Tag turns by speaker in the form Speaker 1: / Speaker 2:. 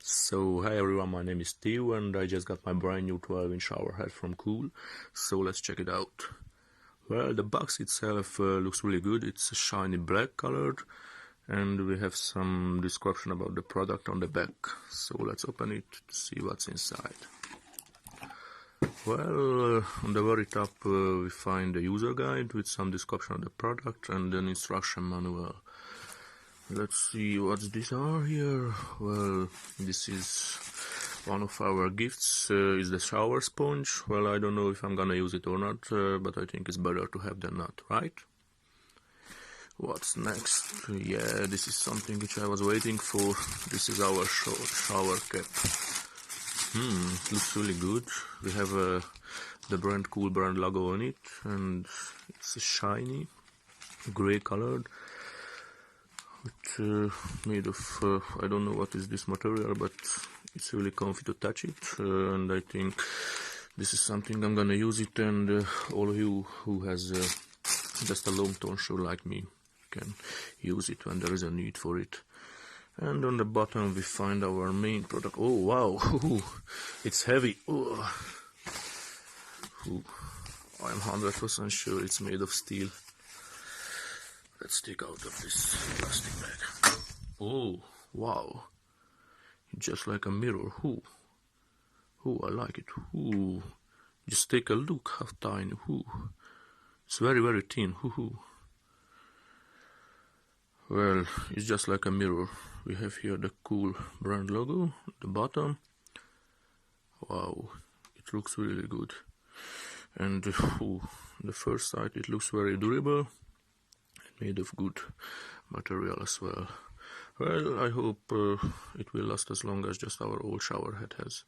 Speaker 1: So hi everyone, my name is Steve and I just got my brand new 12-inch showerhead from Kuhl, so let's check it out. Well, the box itself looks really good. It's a shiny black colored and we have some description about the product on the back, so let's open it to see what's inside. Well, on the very top we find the user guide with some description of the product and an instruction manual. Let's see what these are here. Well, this is one of our gifts, is the shower sponge. Well, I don't know if I'm gonna use it or not, but I think it's better to have than not, right? What's next? Yeah, this is something which I was waiting for. This is our shower cap. It looks really good. We have the brand Kuhl brand logo on it, and it's shiny, gray colored. It's made of, I don't know what is this material, but it's really comfy to touch it, and I think this is something I'm gonna use it, and all of you who has just a long tonsure like me can use it when there is a need for it. And on the bottom we find our main product. Oh wow, it's heavy. I'm 100% sure it's made of steel. Let's take out of this plastic bag. Oh, wow. Just like a mirror. I like it. Just take a look how tiny. It's very, very thin. Well, it's just like a mirror. We have here the Kuhl brand logo at the bottom. Wow, it looks really good. And the first side, it looks very durable. Made of good material as well. Well, I hope it will last as long as just our old showerhead has.